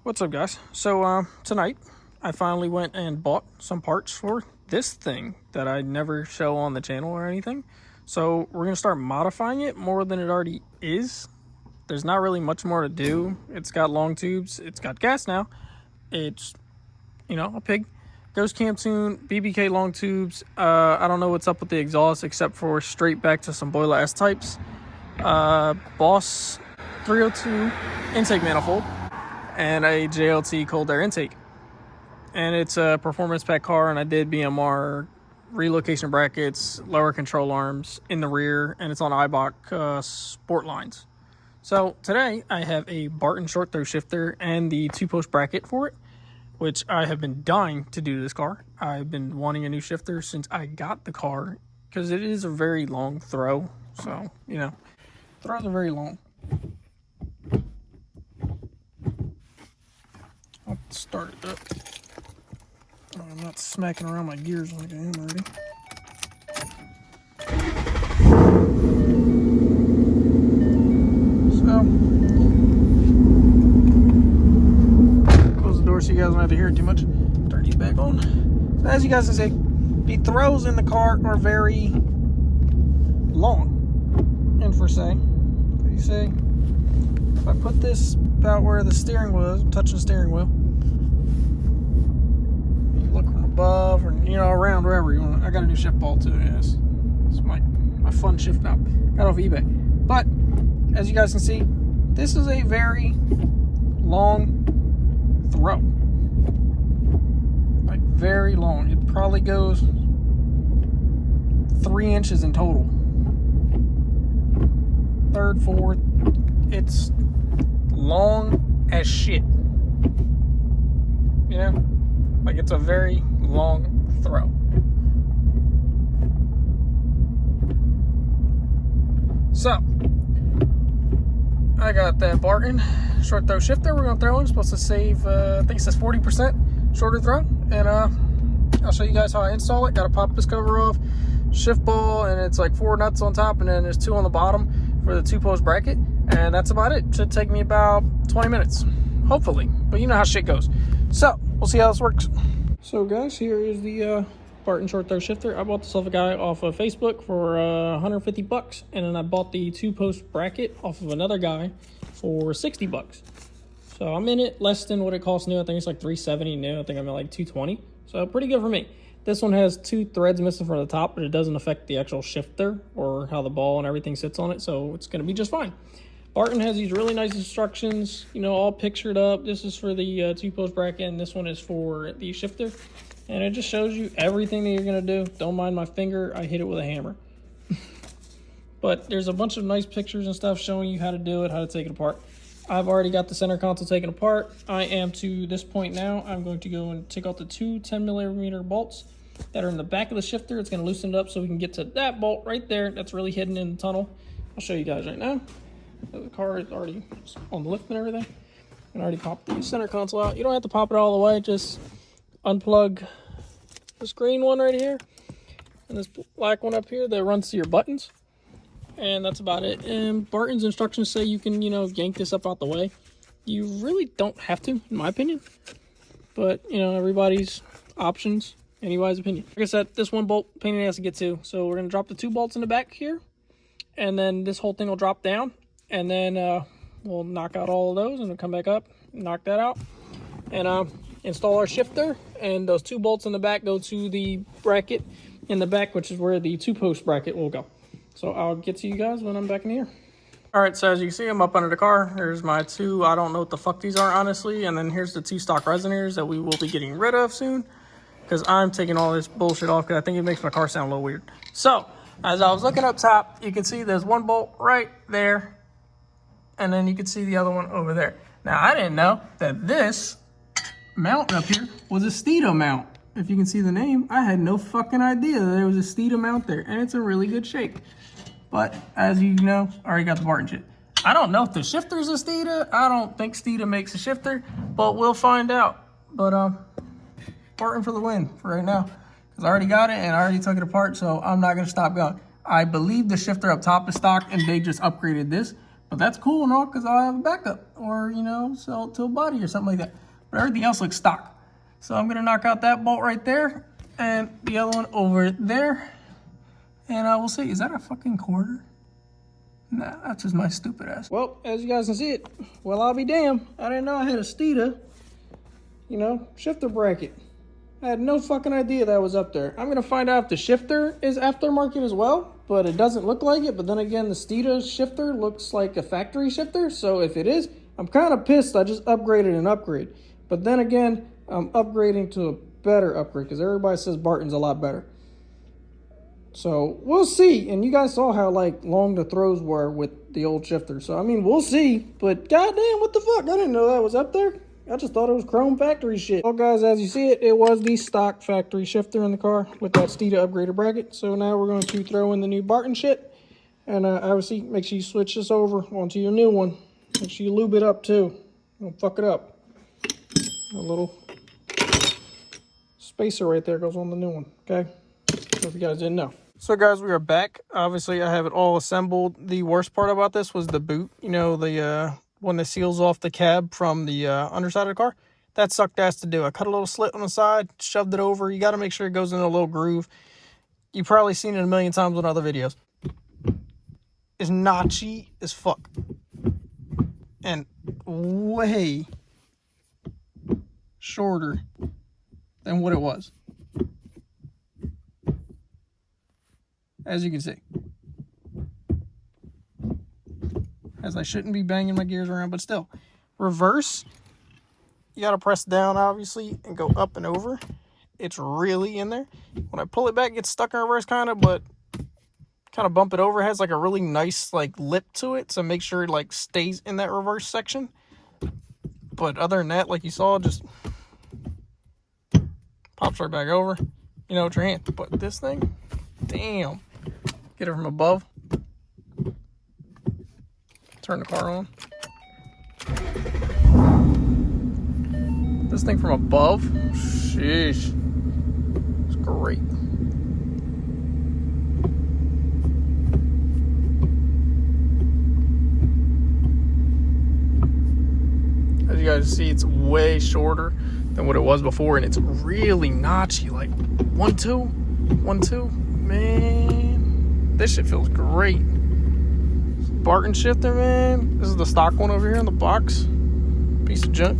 What's up, guys? So tonight I finally went and bought some parts for this thing that I never show on the channel or anything. So we're gonna start modifying it more than it already is. There's not really much more to do. It's got long tubes, it's got gas now. It's, a pig. Ghost Camp Tune, BBK long tubes. I don't know what's up with the exhaust except for straight back to some Boiler S types. Boss 302 intake manifold and a JLT cold air intake. And it's a performance pack car, and I did BMR, relocation brackets, lower control arms in the rear, and it's on IBOC sport lines. So today I have a Barton short throw shifter and the 2-post bracket for it, which I have been dying to do this car. I've been wanting a new shifter since I got the car because it is a very long throw. So, throws are very long. I'll start it up. Oh, I'm not smacking around my gears like I am already. So, close the door so you guys don't have to hear it too much. Turn these back on. So as you guys can see, the throws in the car are very long. And for say, you see, if I put this about where the steering wheel is, I'm touching the steering wheel. You look from above or around wherever you want. I got a new shift ball too. Yes, it's my fun shift knob. Got off eBay. But as you guys can see, this is a very long throw. Like very long. It probably goes 3 inches in total. Third, fourth. It's long as shit. Like it's a very long throw. So I got that Barton short throw shifter we're gonna throw in. It's supposed to save I think it says 40% shorter throw. And I'll show you guys how I install it. Gotta pop this cover off, shift ball, and it's like 4 nuts on top, and then there's 2 on the bottom for the 2-post bracket. And that's about it. Should take me about 20 minutes, hopefully. But you know how shit goes. So we'll see how this works. So guys, here is the Barton short throw shifter. I bought this off a guy off of Facebook for 150 bucks, and then I bought the 2-post bracket off of another guy for 60 bucks. So I'm in it less than what it costs new. I think it's like 370 new. I think I'm at like 220. So pretty good for me. This one has 2 threads missing from the top, but it doesn't affect the actual shifter or how the ball and everything sits on it, so it's going to be just fine. Barton has these really nice instructions, all pictured up. This is for the 2-post bracket, and this one is for the shifter. And it just shows you everything that you're going to do. Don't mind my finger. I hit it with a hammer. But there's a bunch of nice pictures and stuff showing you how to do it, how to take it apart. I've already got the center console taken apart. I am to this point now. I'm going to go and take out the 2 10mm bolts that are in the back of the shifter. It's going to loosen it up so we can get to that bolt right there that's really hidden in the tunnel. I'll show you guys right now. The car is already on the lift and everything. And I already popped the center console out. You don't have to pop it all the way. Just unplug this green one right here and this black one up here that runs to your buttons. And that's about it. And Barton's instructions say you can, yank this up out the way. You really don't have to, in my opinion. But, everybody's options, anybody's opinion. Like I said, this one bolt, pain in the ass to get to. So we're going to drop the 2 bolts in the back here. And then this whole thing will drop down. And then we'll knock out all of those and we'll come back up, knock that out. And install our shifter. And those 2 bolts in the back go to the bracket in the back, which is where the 2-post bracket will go. So I'll get to you guys when I'm back in here. All right, so as you can see, I'm up under the car. Here's my 2, I don't know what the fuck these are, honestly. And then here's the 2 stock resonators that we will be getting rid of soon, because I'm taking all this bullshit off because I think it makes my car sound a little weird. So as I was looking up top, you can see there's 1 bolt right there. And then you can see the other one over there. Now, I didn't know that this mount up here was a Steeda mount. If you can see the name, I had no fucking idea that there was a Steeda mount there. And it's in really good shape. But as you know, I already got the Barton shit. I don't know if the shifter's a Steeda. I don't think Steeda makes a shifter, but we'll find out. But Barton for the win for right now. Because I already got it and I already took it apart, so I'm not going to stop going. I believe the shifter up top is stock and they just upgraded this. But that's cool and all because I'll have a backup or, you know, sell it to a buddy or something like that. But everything else looks stock. So I'm going to knock out that bolt right there and the other one over there. And we'll see. Is that a fucking quarter? Nah, that's just my stupid ass. Well, as you guys can see it, well, I'll be damned. I didn't know I had a Steeda, you know, shifter bracket. I had no fucking idea that was up there. I'm going to find out if the shifter is aftermarket as well, but it doesn't look like it. But then again, the Steeda shifter looks like a factory shifter. So if it is, I'm kind of pissed. I just upgraded an upgrade. But then again, I'm upgrading to a better upgrade because everybody says Barton's a lot better. So we'll see. And you guys saw how like long the throws were with the old shifter. So I mean, we'll see. But goddamn, what the fuck? I didn't know that was up there. I just thought it was chrome factory shit. Well, guys, as you see it, it was the stock factory shifter in the car with that Steeda upgraded bracket. So now we're going to throw in the new Barton shit. And obviously, make sure you switch this over onto your new one. Make sure you lube it up too. Don't fuck it up. A little spacer right there goes on the new one, okay? So if you guys didn't know. So guys, we are back. Obviously, I have it all assembled. The worst part about this was the boot. You know, the one that seals off the cab from the underside of the car. That sucked ass to do. I cut a little slit on the side, shoved it over. You got to make sure it goes in a little groove. You've probably seen it a million times in other videos. It's notchy as fuck. And way shorter than what it was. As you can see. As I shouldn't be banging my gears around, but still. Reverse, you got to press down, obviously, and go up and over. It's really in there. When I pull it back, it gets stuck in reverse kind of, but kind of bump it over. It has like a really nice like lip to it, so make sure it like stays in that reverse section. But other than that, like you saw, just pops right back over. You know, with your hand. But this thing, damn. Get it from above. Turn the car on. This thing from above, sheesh, it's great. As you guys see, it's way shorter than what it was before, and it's really notchy, like 1-2, 1-2. Man, this shit feels great. Barton shifter, man. This is the stock one over here in the box. Piece of junk.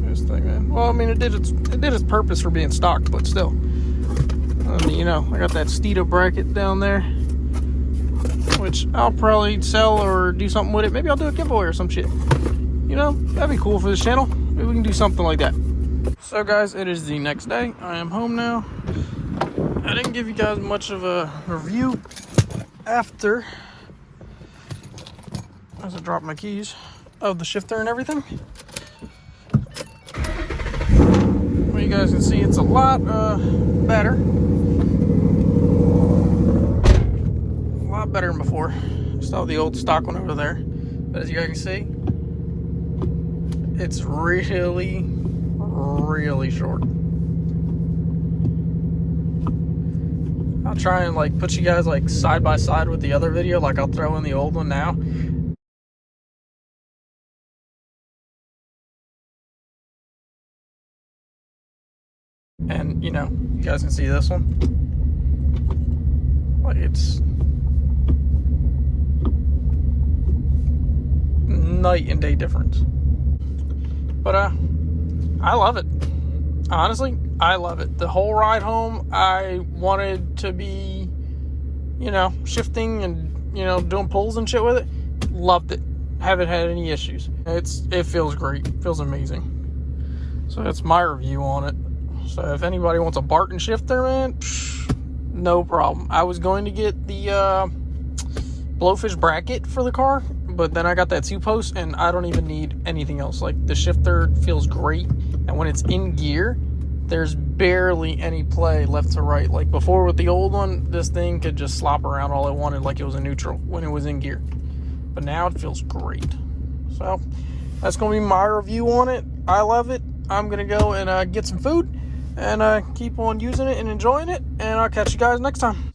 This thing, man. Well, I mean, it did its purpose for being stock, but still. I mean, you know, I got that Steeda bracket down there, which I'll probably sell or do something with it. Maybe I'll do a giveaway or some shit. You know, that'd be cool for this channel. Maybe we can do something like that. So, guys, it is the next day. I am home now. I didn't give you guys much of a review after, as I drop my keys, of the shifter and everything. Well, you guys can see it's a lot better. A lot better than before. Still the old stock one over there. But as you guys can see, it's really, really short. I'll try and like put you guys like side by side with the other video. Like I'll throw in the old one now. And you know, you guys can see this one. Like it's night and day difference. But I love it. Honestly, I love it. The whole ride home, I wanted to be, you know, shifting and, you know, doing pulls and shit with it. Loved it. Haven't had any issues. It feels great. It feels amazing. So that's my review on it. So if anybody wants a Barton shifter, man, no problem. I was going to get the blowfish bracket for the car, but then I got that 2-post and I don't even need anything else. Like the shifter feels great, and when it's in gear, there's barely any play left to right. Like before with the old one, this thing could just slop around all it wanted like it was in neutral when it was in gear. But now it feels great. So that's going to be my review on it. I love it. I'm going to go and get some food and keep on using it and enjoying it. And I'll catch you guys next time.